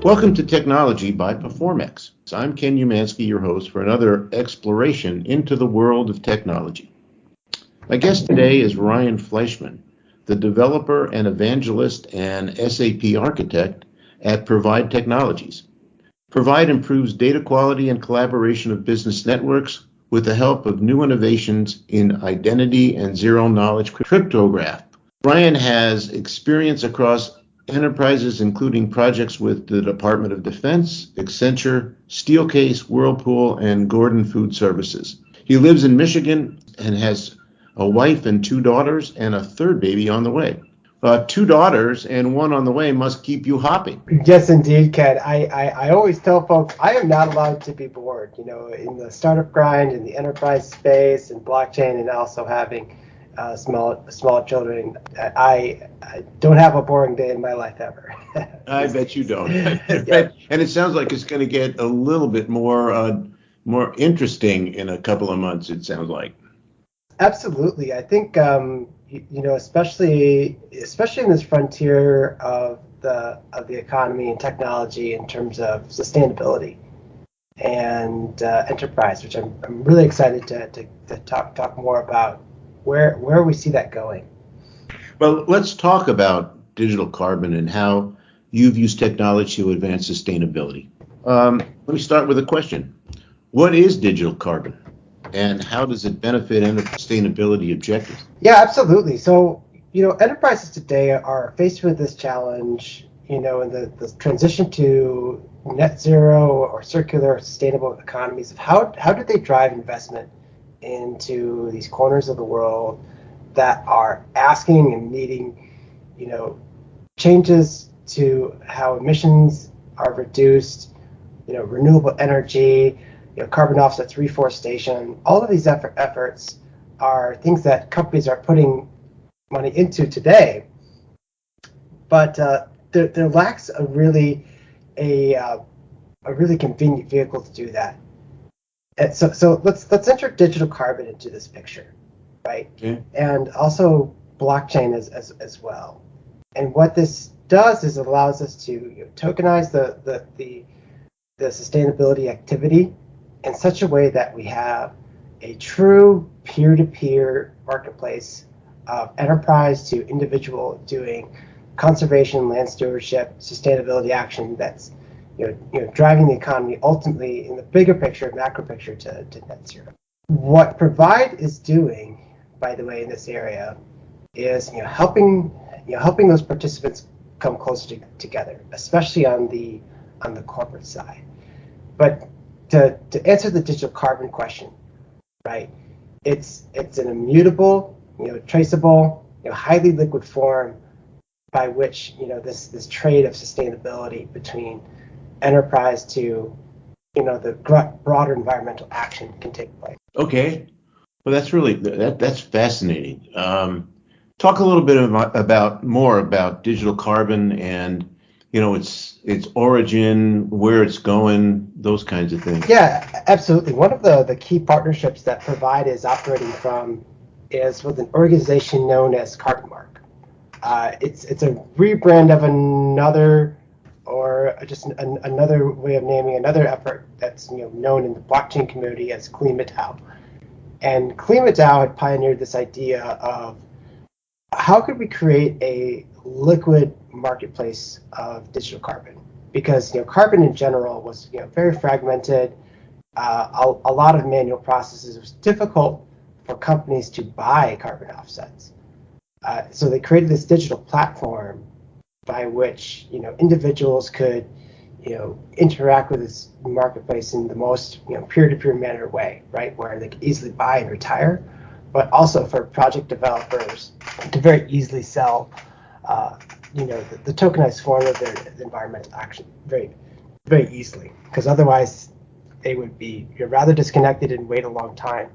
Welcome to Technology by Performex. I'm Ken Umansky, your host, for another exploration into the world of technology. My guest today is Ryan Fleischman, the developer and evangelist and SAP architect at Provide Technologies. Provide improves data quality and collaboration of business networks with the help of new innovations in identity and zero-knowledge cryptography. Ryan has experience across enterprises, including projects with the Department of Defense, Accenture, Steelcase, Whirlpool, and Gordon Food Services. He lives in Michigan and has a wife and 2 daughters and a third baby on the way. 2 daughters and 1 on the way must keep you hopping. Yes, indeed, Ken. I always tell folks I am not allowed to be bored. In the startup grind, in the enterprise space, and blockchain, and also having small children, I don't have a boring day in my life ever. I bet you don't. Yeah. And it sounds like it's going to get a little bit more interesting in a couple of months, it sounds like. Absolutely. I think especially in this frontier of the economy and technology in terms of sustainability and enterprise, which I'm really excited to talk more about where we see that going. Well, let's talk about digital carbon and how you've used technology to advance sustainability. Let me start with a question. What is digital carbon, and how does it benefit sustainability objectives? Yeah, absolutely. So, enterprises today are faced with this challenge, in the transition to net zero or circular sustainable economies of how do they drive investment into these corners of the world that are asking and needing, changes to how emissions are reduced, renewable energy, carbon offsets, reforestation. All of these efforts are things that companies are putting money into today, but there lacks a really convenient vehicle to do that. And so let's enter digital carbon into this picture, right? Okay. And also blockchain as well. And what this does is it allows us to tokenize the sustainability activity in such a way that we have a true peer-to-peer marketplace of enterprise to individual doing conservation, land stewardship, sustainability action that's driving the economy ultimately in the bigger picture, macro picture to net zero. What Provide is doing, by the way, in this area is helping those participants come closer together, especially on the corporate side. But to answer the digital carbon question, right? It's an immutable, traceable, highly liquid form by which this trade of sustainability between enterprise to the broader environmental action can take place. Okay, well that's fascinating. Talk a little bit more about digital carbon and its origin, where it's going, those kinds of things. Yeah, absolutely. One of the key partnerships that Provide is operating from is with an organization known as CarbonMark. It's a rebrand of another, or just another way of naming another effort that's known in the blockchain community as KlimaDAO. And KlimaDAO had pioneered this idea of how could we create a liquid marketplace of digital carbon, because carbon in general was very fragmented, a lot of manual processes. It was difficult for companies to buy carbon offsets, so they created this digital platform by which individuals could interact with this marketplace in the most peer-to-peer manner way, right, where they could easily buy and retire, but also for project developers to very easily sell the tokenized form of their environmental action very, very easily, because otherwise they would be rather disconnected and wait a long time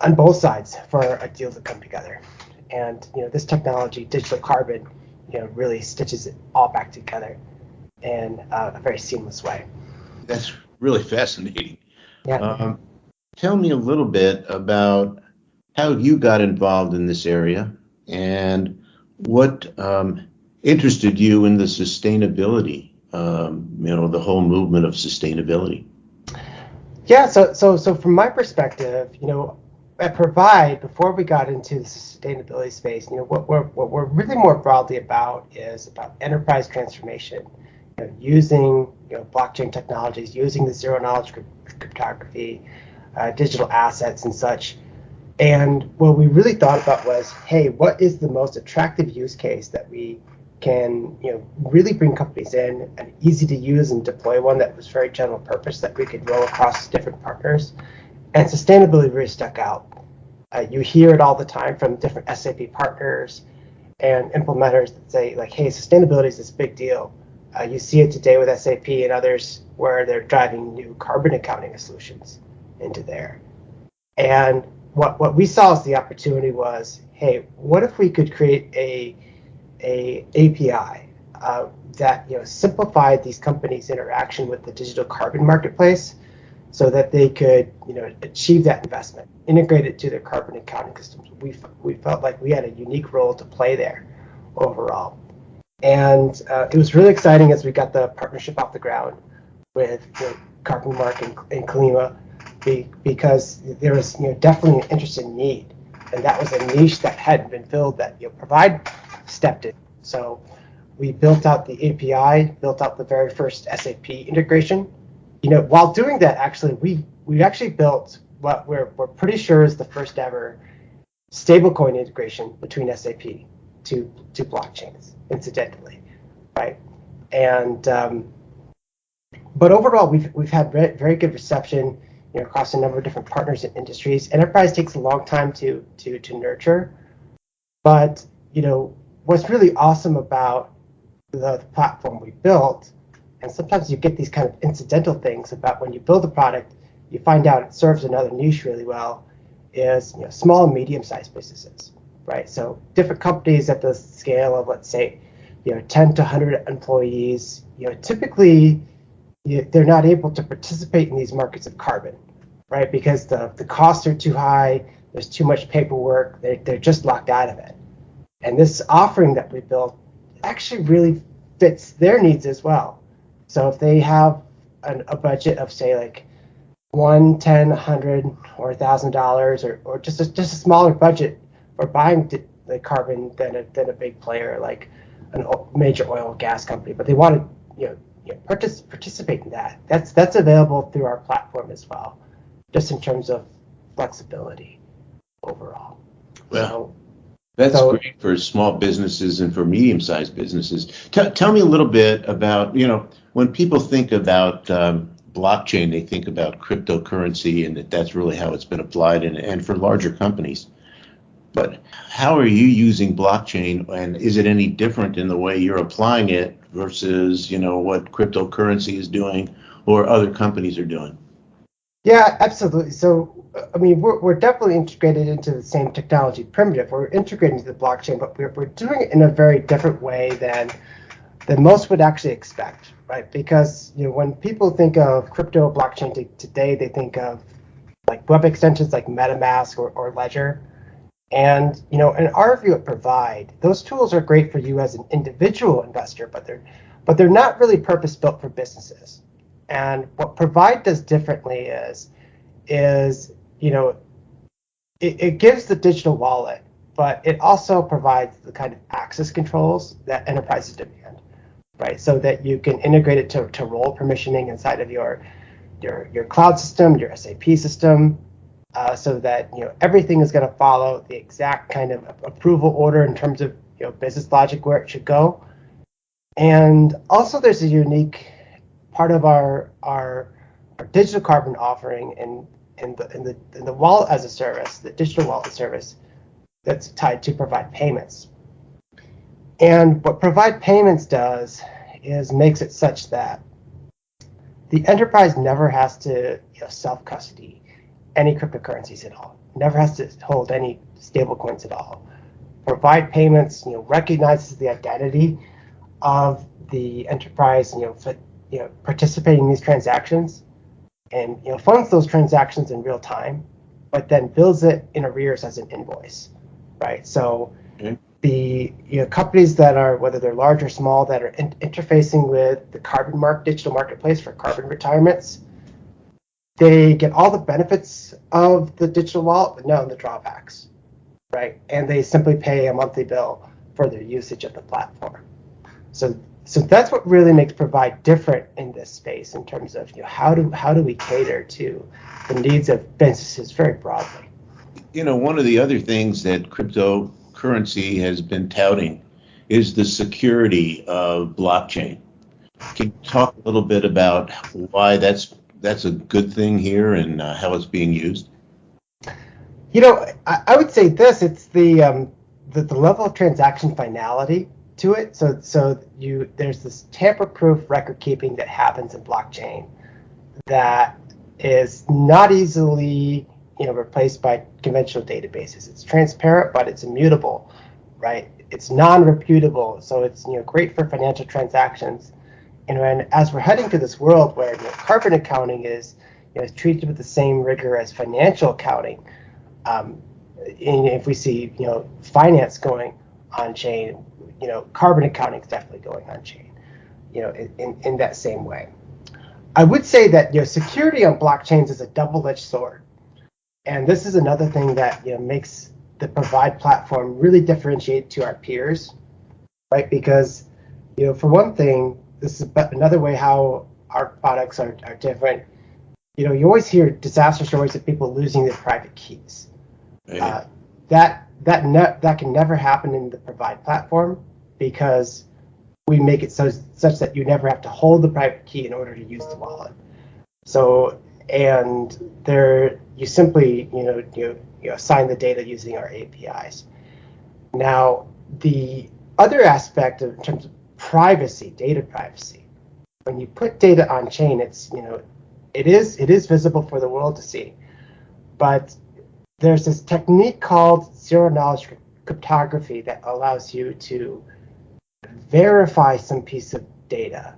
on both sides for a deal to come together. And this technology, digital carbon, really stitches it all back together in a very seamless way. That's really fascinating. Yeah. Tell me a little bit about how you got involved in this area and what interested you in the sustainability the whole movement of sustainability? Yeah, so from my perspective, at Provide, before we got into the sustainability space, what we're really more broadly about is about enterprise transformation, using blockchain technologies, using the zero knowledge cryptography, digital assets and such. And what we really thought about was, hey, what is the most attractive use case that we can really bring companies in, an easy to use and deploy one that was very general purpose that we could roll across different partners. And sustainability really stuck out. You hear it all the time from different SAP partners and implementers that say, like, hey, sustainability is this big deal. You see it today with SAP and others where they're driving new carbon accounting solutions into there. And what we saw as the opportunity was, hey, what if we could create a API that simplified these companies' interaction with the digital carbon marketplace, so that they could achieve that investment, integrate it to their carbon accounting systems. We felt like we had a unique role to play there overall, and it was really exciting as we got the partnership off the ground with Carbon Mark and Kalima, because there was definitely an interesting need, and that was a niche that hadn't been filled that Provide stepped in. So we built out the API, built out the very first SAP integration. While doing that, actually, we actually built what we're pretty sure is the first ever stablecoin integration between SAP to blockchains, incidentally, right? And but overall, we've had very good reception across a number of different partners and industries. Enterprise takes a long time to nurture, but what's really awesome about the platform we built, and sometimes you get these kind of incidental things about when you build a product, you find out it serves another niche really well, is small and medium-sized businesses, right? So different companies at the scale of, let's say, 10 to 100 employees, typically they're not able to participate in these markets of carbon, right? Because the costs are too high, there's too much paperwork, they're just locked out of it. And this offering that we built actually really fits their needs as well. So if they have a budget of, say, like $1, $10, $100, or $1,000, or just a smaller budget for buying the carbon than a big player like a major oil and gas company, but they want to participate in that. That's available through our platform as well, just in terms of flexibility overall. Well, that's great for small businesses and for medium-sized businesses. Tell me a little bit about, when people think about blockchain, they think about cryptocurrency, and that's really how it's been applied, and for larger companies. But how are you using blockchain, and is it any different in the way you're applying it versus, what cryptocurrency is doing or other companies are doing? Yeah, absolutely. So, we're definitely integrated into the same technology primitive. We're integrated into the blockchain, but we're doing it in a very different way than most would actually expect, right? Because when people think of crypto blockchain today, they think of like web extensions like MetaMask or Ledger. And in our view at Provide, those tools are great for you as an individual investor, but they're not really purpose built for businesses. And what Provide does differently is it gives the digital wallet, but it also provides the kind of access controls that enterprises demand, right? So that you can integrate it to role permissioning inside of your cloud system, your SAP system, so that everything is going to follow the exact kind of approval order in terms of business logic where it should go. And also, there's a unique part of our digital carbon offering in the wallet as a service, the digital wallet service that's tied to Provide Payments. And what Provide Payments does is makes it such that the enterprise never has to self-custody any cryptocurrencies at all. Never has to hold any stable coins at all. Provide Payments recognizes the identity of the enterprise participating in these transactions, and funds those transactions in real time, but then bills it in arrears as an invoice, right? So the companies that are, whether they're large or small, that are interfacing with the digital marketplace for carbon retirements, they get all the benefits of the digital wallet, but none of the drawbacks, right? And they simply pay a monthly bill for their usage of the platform. So that's what really makes Provide different in this space in terms of how do we cater to the needs of businesses very broadly. One of the other things that cryptocurrency has been touting is the security of blockchain. Can you talk a little bit about why that's a good thing here and how it's being used? I would say this: it's the level of transaction finality to it. So there's this tamper-proof record keeping that happens in blockchain that is not easily replaced by conventional databases. It's transparent, but it's immutable, right? It's non-reputable, so it's great for financial transactions. And as we're heading to this world where carbon accounting is treated with the same rigor as financial accounting, and if we see finance going on chain, carbon accounting is definitely going on chain, in that same way. I would say that security on blockchains is a double-edged sword. And this is another thing that makes the Provide platform really differentiate to our peers, right? Because for one thing, this is another way how our products are different. You always hear disaster stories of people losing their private keys. Right. That can never happen in the Provide platform because we make it such that you never have to hold the private key in order to use the wallet. So you simply assign the data using our APIs. Now, the other aspect in terms of privacy, data privacy, when you put data on chain, it is visible for the world to see. But there's this technique called zero knowledge cryptography that allows you to verify some piece of data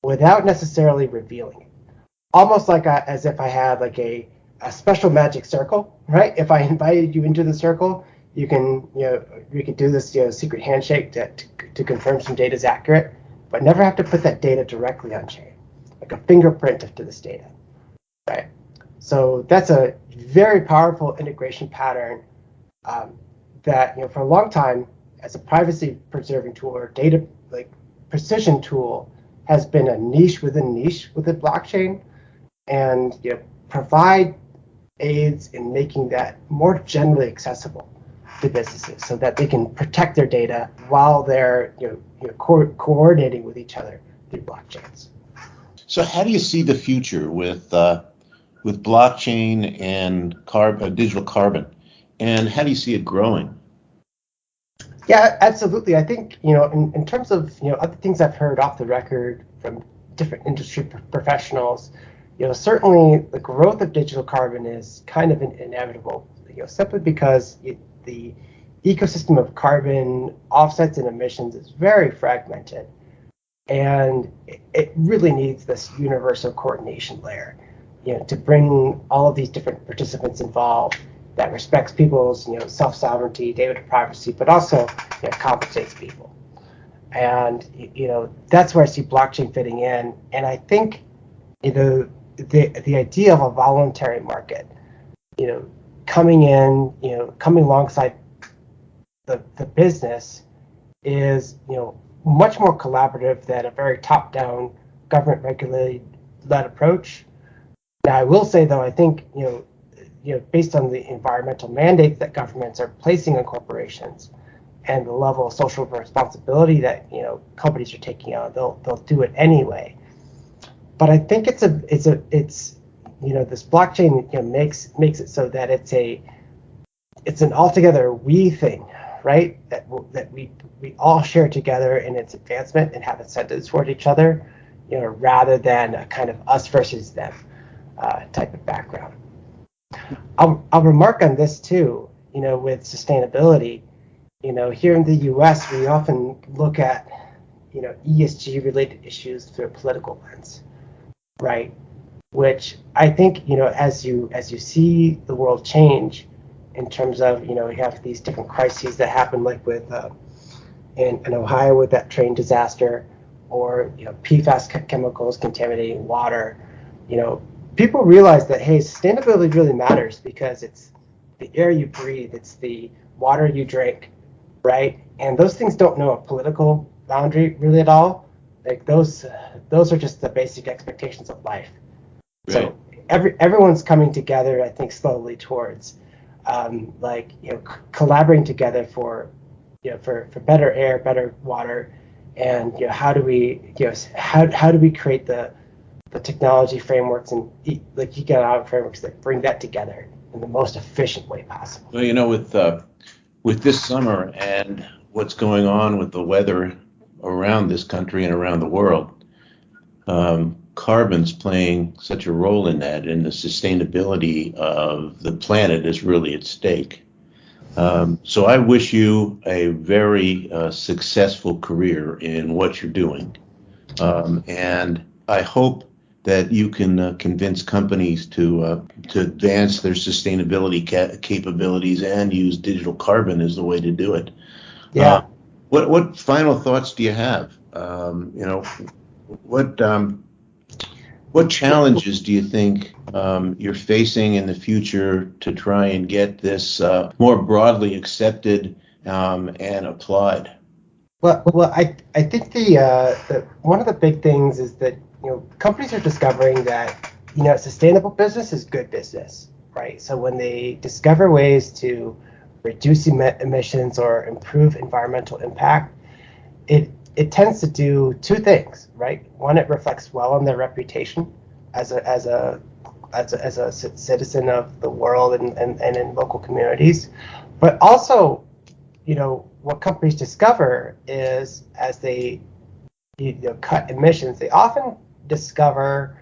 without necessarily revealing it. Almost like as if I had like a special magic circle, right? If I invited you into the circle, you can do this secret handshake to confirm some data is accurate, but never have to put that data directly on chain, like a fingerprint to this data, right? So that's a very powerful integration pattern that for a long time, as a privacy preserving tool or data like precision tool, has been a niche within the blockchain, and Provide aids in making that more generally accessible to businesses so that they can protect their data while they're coordinating with each other through blockchains. So how do you see the future with blockchain and digital carbon, and how do you see it growing? Yeah, absolutely. I think in terms of other things I've heard off the record from different industry professionals, certainly the growth of digital carbon is kind of inevitable, simply because the ecosystem of carbon offsets and emissions is very fragmented, and it really needs this universal coordination layer, to bring all of these different participants involved that respects people's self-sovereignty, data privacy, but also compensates people. And that's where I see blockchain fitting in. And I think the idea of a voluntary market, coming alongside the business is much more collaborative than a very top-down government regulated led approach. Now, I will say though, I think based on the environmental mandates that governments are placing on corporations and the level of social responsibility that companies are taking on, they'll do it anyway. But I think it's this blockchain makes it so that it's an altogether we thing, right? That we all share together in its advancement and have incentives toward each other, rather than a kind of us versus them type of background. I'll remark on this too, with sustainability. Here in the U.S., we often look at, ESG related issues through a political lens, right? Which I think, as you see the world change, in terms of, we have these different crises that happen, like with in Ohio with that train disaster, or PFAS chemicals contaminating water. People realize that, hey, sustainability really matters, because it's the air you breathe, it's the water you drink, right? And those things don't know a political boundary really at all. Like those are just the basic expectations of life. Right. So everyone's coming together, I think, slowly towards collaborating together for better air, better water, and how do we create the technology frameworks and economic frameworks that bring that together in the most efficient way possible. Well, with this summer and what's going on with the weather around this country and around the world, carbon's playing such a role in that, and the sustainability of the planet is really at stake. So I wish you a very successful career in what you're doing, and I hope that you can convince companies to advance their sustainability capabilities and use digital carbon as the way to do it. Yeah. What final thoughts do you have? What challenges do you think you're facing in the future to try and get this more broadly accepted and applied? Well, I think the one of the big things is that companies are discovering that sustainable business is good business, right? So when they discover ways to reduce emissions or improve environmental impact, it tends to do two things, right? One, it reflects well on their reputation as a citizen of the world and in local communities. But also, what companies discover is, as they cut emissions, they often discover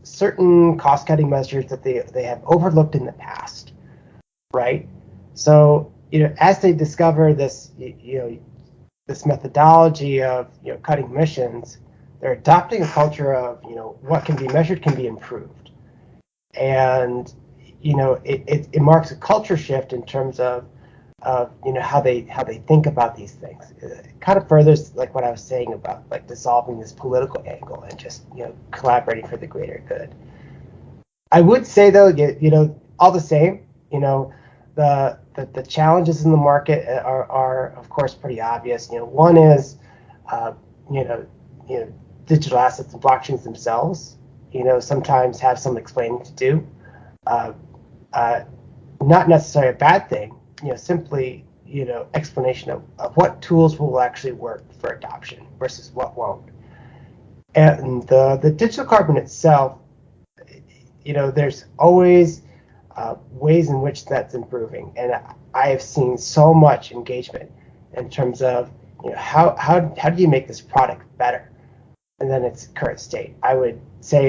certain cost-cutting measures that they have overlooked in the past, right? So as they discover this this methodology of cutting emissions, they're adopting a culture of what can be measured can be improved, and it marks a culture shift in terms of how they think about these things. It kind of furthers like what I was saying about like dissolving this political angle and just collaborating for the greater good. I would say though, all the same, the challenges in the market are of course pretty obvious. One is digital assets and blockchains themselves sometimes have some explaining to do. Not necessarily a bad thing, simply explanation of what tools will actually work for adoption versus what won't. And the digital carbon itself, there's always ways in which that's improving, and I have seen so much engagement in terms of how do you make this product better than its current state. I would say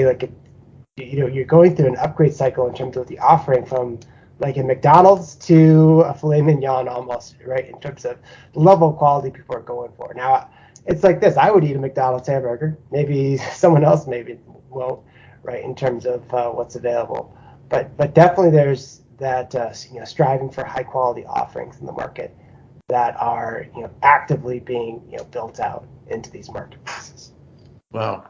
you're going through an upgrade cycle in terms of the offering from like a McDonald's to a filet mignon almost, right? In terms of the level of quality people are going for. Now, it's like this. I would eat a McDonald's hamburger. Maybe someone else maybe won't, right, in terms of what's available. But definitely there's that striving for high quality offerings in the market that are actively being built out into these marketplaces. Wow.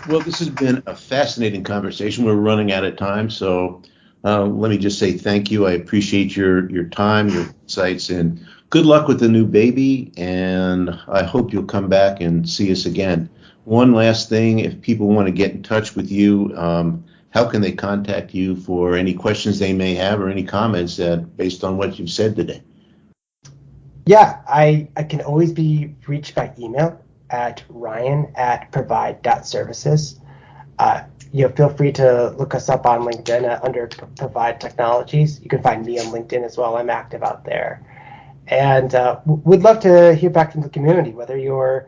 Well, this has been a fascinating conversation. We're running out of time, so let me just say thank you. I appreciate your time, your insights, and good luck with the new baby. And I hope you'll come back and see us again. One last thing, if people want to get in touch with you, how can they contact you for any questions they may have or any comments based on what you've said today? Yeah, I can always be reached by email at ryan@provide.services. Feel free to look us up on LinkedIn under Provide Technologies. You can find me on LinkedIn as well. I'm active out there. And we'd love to hear back from the community, whether you're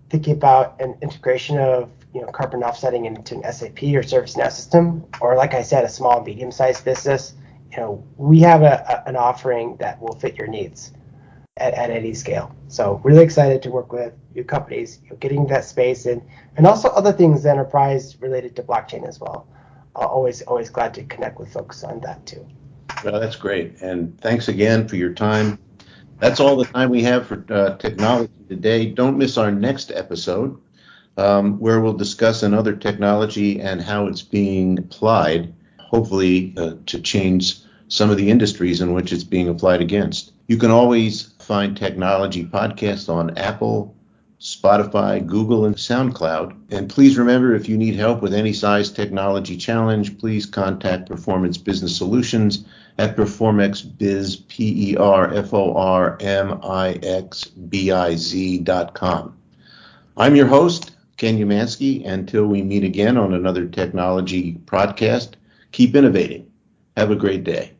thinking about an integration of carbon offsetting into an SAP or ServiceNow system, or like I said, a small, medium-sized business. We have an offering that will fit your needs at any scale. So really excited to work with new companies, getting that space and also other things enterprise related to blockchain as well. Always glad to connect with folks on that too. Well, that's great. And thanks again for your time. That's all the time we have for technology today. Don't miss our next episode, where we'll discuss another technology and how it's being applied, hopefully to change some of the industries in which it's being applied against. You can always find technology podcasts on Apple, Spotify, Google, and SoundCloud. And please remember, if you need help with any size technology challenge, please contact Performance Business Solutions at performixbiz, performixbiz.com. I'm your host, Ken Umansky. Until we meet again on another technology podcast, keep innovating. Have a great day.